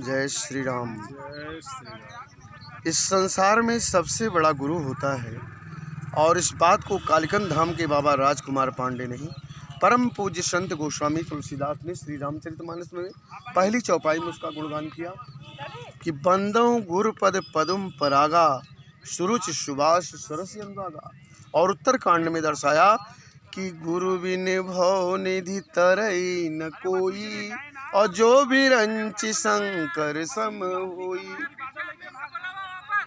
जय श्री राम। जय श्री राम। इस संसार में सबसे बड़ा गुरु होता है और इस बात को कालिकन धाम के बाबा राजकुमार पांडे नहीं, परम पूज्य संत गोस्वामी तुलसीदास ने श्री रामचरितमानस में पहली चौपाई में उसका गुणगान किया कि बंदों गुरुपद पदुम परागा सुरुचि सुभाष सरस अनुरागा। और उत्तरकांड में दर्शाया कि गुरु बिन भव निधि तरई न कोई और जो भी रंच शंकर सम होई।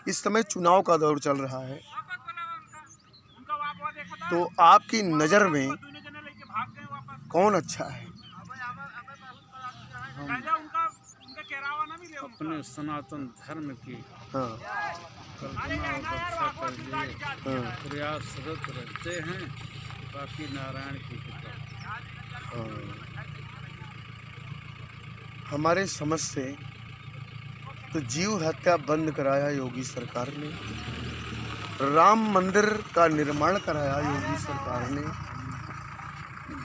इस समय चुनाव का दौर चल रहा है, तो आपकी नज़र में कौन अच्छा है? हम अपने सनातन धर्म की कल्पना और रक्षा कर लिए प्रयासरत रहते हैं, बाकी नारायण की कृपा। हमारे समझ से तो जीव हत्या बंद कराया योगी सरकार ने, राम मंदिर का निर्माण कराया योगी सरकार ने,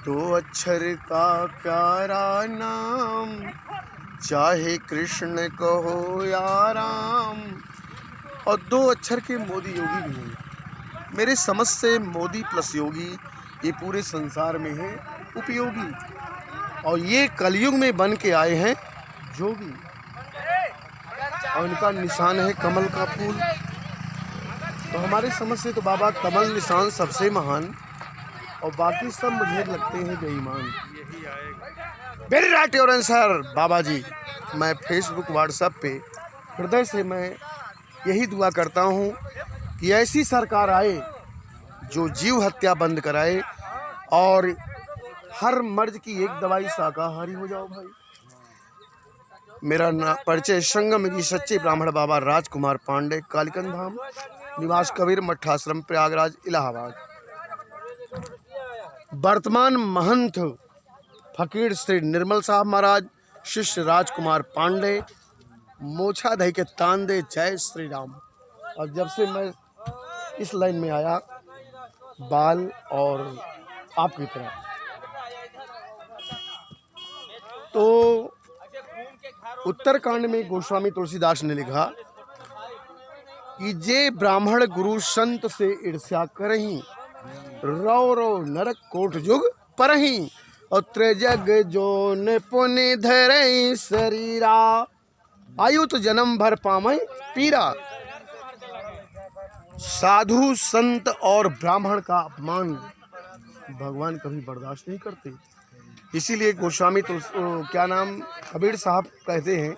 2 अक्षर का प्यारा नाम चाहे कृष्ण कहो या राम, और 2 अक्षर के मोदी योगी भी हैं। मेरे समझ से मोदी प्लस योगी ये पूरे संसार में है उपयोगी, और ये कलयुग में बन के आए हैं जोगी, और इनका निशान है कमल का फूल। तो हमारे समझ से तो बाबा कमल निशान सबसे महान, और बाकी सब मुझे लगते हैं बेईमान। वेरी राइट योर आंसर बाबा जी। मैं फेसबुक व्हाट्सएप पे हृदय से मैं यही दुआ करता हूँ कि ऐसी सरकार आए जो जीव हत्या बंद कराए और हर मर्ज की एक दवाई शाकाहारी हो जाओ भाई। मेरा परिचय संगम की सच्चे ब्राह्मण बाबा राजकुमार पांडे, कालिकन धाम, निवास कबीर मठाश्रम, प्रयागराज, इलाहाबाद। वर्तमान महंत फकीर श्री निर्मल साहब महाराज, शिष्य राजकुमार पांडे, मोछा दही के तांदे। जय श्री राम। और जब से मैं इस लाइन में आया, बाल और आपकी तरह, तो उत्तरकांड में गोस्वामी तुलसीदास ने लिखा कि जे ब्राह्मण गुरु संत से ईर्ष्या करहीं, रौ रौ नरक कोट जुग परहीं, और त्रिजग जोन पुनि धरई शरीरा, आयु तो जन्म भर पामई पीरा। साधु संत और ब्राह्मण का अपमान भगवान कभी बर्दाश्त नहीं करते। इसीलिए गोस्वामी तो क्या नाम कबीर साहब कहते हैं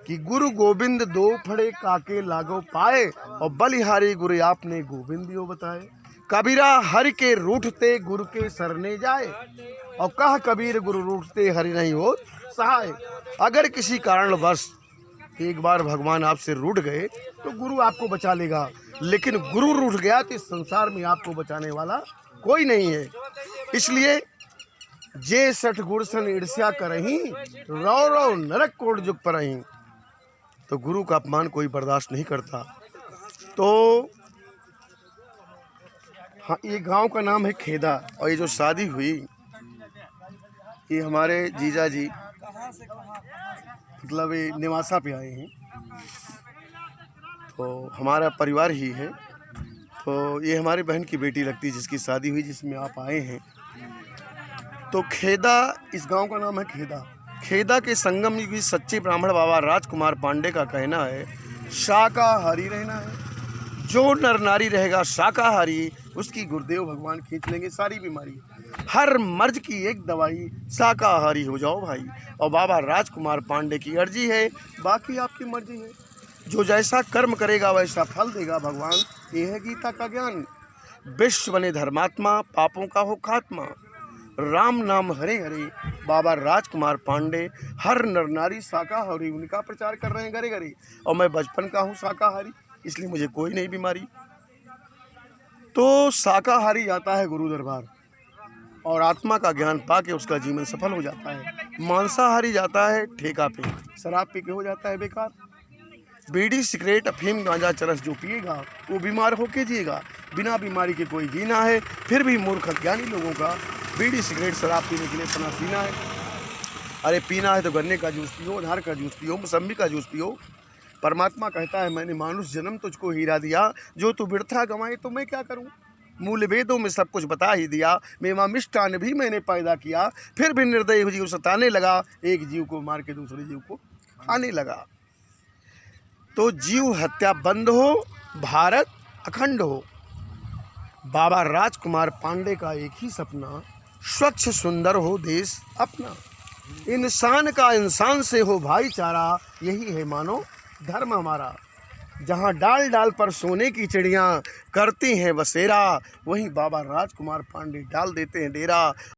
कि गुरु गोविंद 2 फड़े काके लागो पाए, और बलिहारी गुरु आपने गोविंद यो बताए। कबीरा हरि के रूठते गुरु के सरने जाए, और कह कबीर गुरु रूठते हरि नहीं हो सहाय। अगर किसी कारणवश एक बार भगवान आपसे रूठ गए तो गुरु आपको बचा लेगा, लेकिन गुरु रूठ गया तो इस संसार में आपको बचाने वाला कोई नहीं है। इसलिए जे सठ गुरसन ईर्ष्या करहीं, रौ रौ नरक कोट जुग परहीं। तो गुरु का अपमान कोई बर्दाश्त नहीं करता। तो हाँ, ये गांव का नाम है खेदा, और ये जो शादी हुई ये हमारे जीजा जी मतलब ये निवासा पे आए हैं, तो हमारा परिवार ही है। तो ये हमारी बहन की बेटी लगती है जिसकी शादी हुई, जिसमें आप आए हैं। तो खेदा, इस गांव का नाम है खेदा। खेदा के संगम की सच्चे ब्राह्मण बाबा राजकुमार पांडे का कहना है शाकाहारी रहना है। जो नर नारी रहेगा शाकाहारी, उसकी गुरुदेव भगवान खींच लेंगे सारी बीमारी। हर मर्ज की एक दवाई शाकाहारी हो जाओ भाई। और बाबा राजकुमार पांडे की अर्जी है, बाकी आपकी मर्जी है। जो जैसा कर्म करेगा वैसा फल देगा भगवान। ये है गीता का ज्ञान। विश्व बने धर्मात्मा, पापों का हो खात्मा। राम नाम हरे हरे। बाबा राजकुमार पांडे हर नर नारी शाकाहारी उनका प्रचार कर रहे हैं घरे घरे। और मैं बचपन का हूँ शाकाहारी, इसलिए मुझे कोई नहीं बीमारी। तो शाकाहारी जाता है गुरु दरबार और आत्मा का ज्ञान पाके उसका जीवन सफल हो जाता है। मांसाहारी जाता है ठेका पे, शराब पी के हो जाता है बेकार। बीड़ी सिगरेट अफीम गांजा चरस जो पिएगा वो बीमार होके जिएगा। बिना बीमारी के कोई जीना है, फिर भी मूर्ख ज्ञानी लोगों का बीड़ी सिगरेट शराब पीने के लिए पना पीना है। अरे पीना है तो गन्ने का जूस पियो, अनार का जूस पियो, मौसम्बी का जूस पियो। परमात्मा कहता है मैंने मानुष जन्म तुझको हीरा दिया, जो तू बिरथा गंवाए तो मैं क्या करूं। मूल वेदों में सब कुछ बता ही दिया, मेवा मिष्टान भी मैंने पैदा किया, फिर भी निर्दयी जीव सताने लगा, एक जीव को मार के दूसरे जीव को खाने लगा। तो जीव हत्या बंद हो, भारत अखंड हो। बाबा राजकुमार पांडे का एक ही सपना, स्वच्छ सुंदर हो देश अपना, इंसान का इंसान से हो भाईचारा, यही है मानो धर्म हमारा। जहाँ डाल डाल पर सोने की चिड़ियाँ करती हैं बसेरा, वहीं बाबा राजकुमार पांडे डाल देते हैं डेरा।